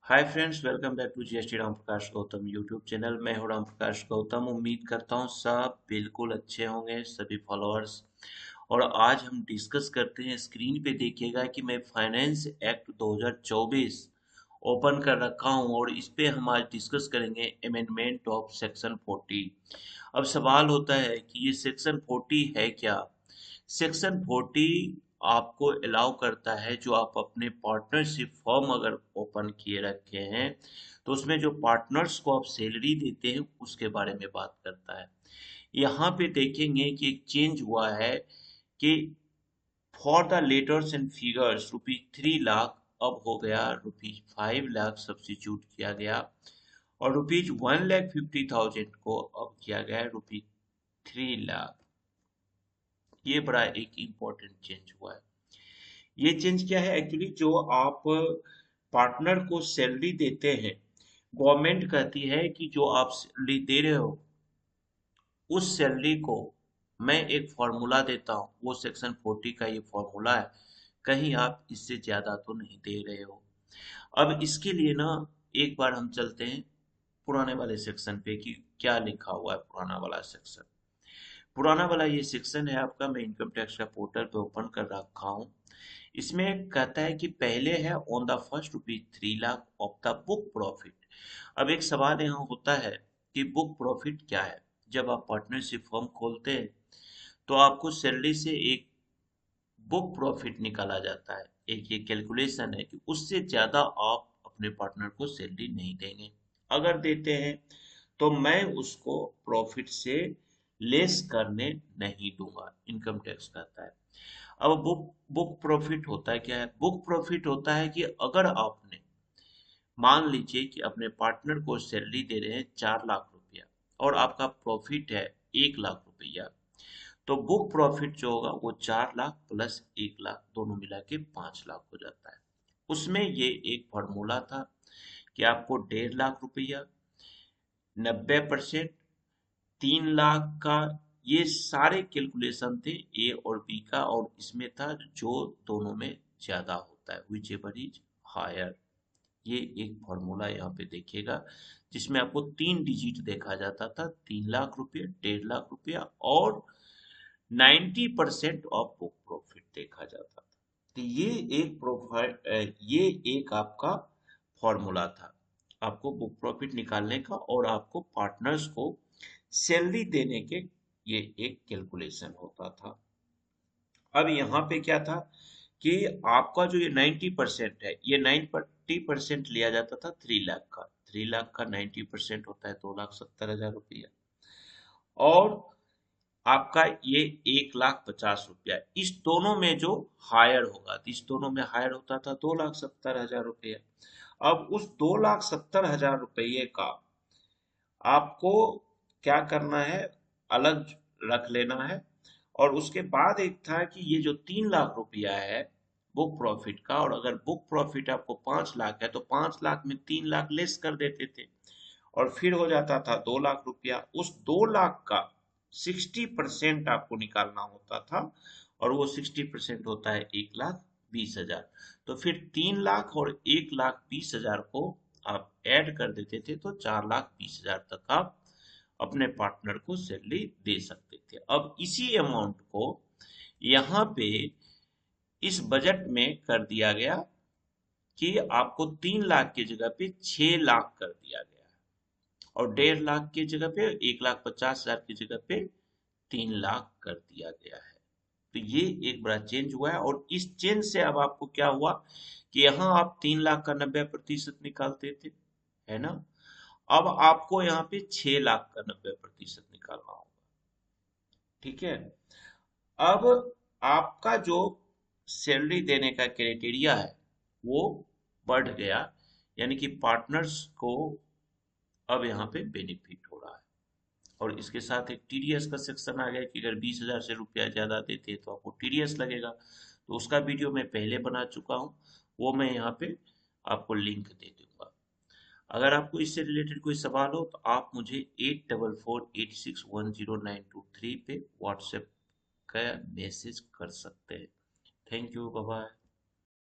Hi friends, welcome back to GST Ram Prakash Gautam YouTube channel. मैं हूं राम प्रकाश गौतम। उम्मीद करता हूं सब बिल्कुल अच्छे होंगे, सभी फॉलोअर्स। और आज हम डिस्कस करते हैं। स्क्रीन पे देखिएगा कि मैं फाइनेंस एक्ट 2024 ओपन कर रखा हूं और इस पे हम आज डिस्कस करेंगे अमेंडमेंट ऑफ सेक्शन 40। अब सवाल होता है कि ये सेक्शन 40 है क्या। सेक्शन 40 आपको अलाउ करता है, जो आप अपने पार्टनरशिप फॉर्म अगर ओपन किए रखे हैं तो उसमें जो पार्टनर्स को आप सैलरी देते हैं उसके बारे में बात करता है। यहाँ पे देखेंगे कि एक चेंज हुआ है कि for the letters and figures ₹3 lakh अब हो गया ₹5 लाख, सब्स्टिट्यूट किया गया। और ₹1,50,000 को अब किया गया है ₹3 लाख। ये बड़ा एक इम्पोर्टेंट चेंज हुआ है। ये चेंज क्या है एक्चुअली, जो आप पार्टनर को सैलरी देते हैं, गवर्नमेंट कहती है कि जो आप सैलरी दे रहे हो उस सैलरी को मैं एक फॉर्मूला देता हूँ। वो सेक्शन 40 का ये फॉर्मूला है। कहीं आप इससे ज्यादा तो नहीं दे रहे हो। अब इसके लिए ना एक बार हम चलते हैं पुराने वाले सेक्शन पे कि क्या लिखा हुआ है। पुराना वाला ये सेक्शन है आपका, मैं इनकम टैक्स का पोर्टल पे ओपन कर रखा हूँ। इसमें कहता है कि पहले है on the first ₹3 lakh of the book profit. अब एक सवाल यहाँ होता है कि बुक प्रॉफिट क्या है। जब आप पार्टनरशिप फर्म खोलते हैं तो आपको सैलरी से एक बुक प्रॉफिट निकाला जाता है। एक ये कैलकुलेशन है कि उससे ज्यादा आप अपने पार्टनर को सैलरी नहीं देंगे। अगर देते हैं तो मैं उसको प्रॉफिट से लेस करने नहीं दूंगा, इनकम टैक्स कहता है। अब बुक प्रॉफिट होता है क्या है। बुक प्रॉफिट होता है कि अगर आपने मान लीजिए कि अपने पार्टनर को सैलरी दे रहे हैं 4 लाख रुपया और आपका प्रॉफिट है 1 लाख रुपया, तो बुक प्रॉफिट जो होगा वो 4 लाख प्लस 1 लाख दोनों मिला के 5 लाख हो जाता है। उसमें ये एक फॉर्मूला था कि आपको 1.5 लाख रुपया, 90%, 3 लाख का, ये सारे कैलकुलेशन थे ए और बी का। और इसमें था जो दोनों में ज्यादा होता है, विच एवर इज हायर। ये एक फॉर्मूला यहाँ पे देखिएगा जिसमें आपको 3 डिजिट देखा जाता था। 3 लाख रुपये, 1.5 लाख रुपया और 90% ऑफ बुक प्रॉफिट देखा जाता था। तो ये एक प्रोफाइल, ये एक आपका फॉर्मूला था आपको बुक प्रॉफिट निकालने का और आपको पार्टनर्स को सैलरी देने के। ये एक कैलकुलेशन होता था। अब यहाँ पे क्या था कि आपका जो ये 90% है, ये 90% लिया जाता था 3 लाख का। 3 लाख का 90% होता है 2,70,000 रुपया। और आपका ये 1,50,000 रुपया, इस दोनों में जो हायर होगा, तो इस दोनों में हायर होता था 2,70,000 रुपया। अब उस 2,70,000 रुपये का आपको क्या करना है, अलग रख लेना है। और उसके बाद एक था कि ये जो 3 लाख रुपया है बुक प्रॉफिट का, और अगर बुक प्रॉफिट आपको 5 लाख है तो 5 लाख में 3 लाख लेस कर देते थे और फिर हो जाता था 2 लाख रुपया। उस 2 लाख का 60% आपको निकालना होता था और वो 60% होता है 1,20,000। तो फिर 3 लाख और 1,20,000 को आप ऐड कर देते थे तो 4,20,000 तक आप अपने पार्टनर को सैलरी दे सकते थे। अब इसी अमाउंट को यहाँ पे इस बजट में कर दिया गया कि आपको 3 लाख की जगह पे 6 लाख कर दिया गया है। और 1.5 लाख की जगह पे, 1,50,000 की जगह पे 3 लाख कर दिया गया है। तो ये एक बड़ा चेंज हुआ है। और इस चेंज से अब आपको क्या हुआ कि यहाँ आप 3 लाख का 90% निकालते थे, है ना। अब आपको यहाँ पे 6 लाख का 90% निकालना होगा। ठीक है। अब आपका जो सैलरी देने का क्राइटेरिया है वो बढ़ गया, यानी कि पार्टनर्स को अब यहाँ पे बेनिफिट हो रहा है। और इसके साथ एक टीडीएस का सेक्शन आ गया कि अगर 20,000 से रुपया ज्यादा देते हैं तो आपको टीडीएस लगेगा। तो उसका वीडियो मैं पहले बना चुका हूँ, वो मैं यहाँ पे आपको लिंक दे दूंगा। अगर आपको इससे रिलेटेड कोई सवाल हो तो आप मुझे 8448610923 पे व्हाट्सएप का मैसेज कर सकते हैं। Thank you, bye bye.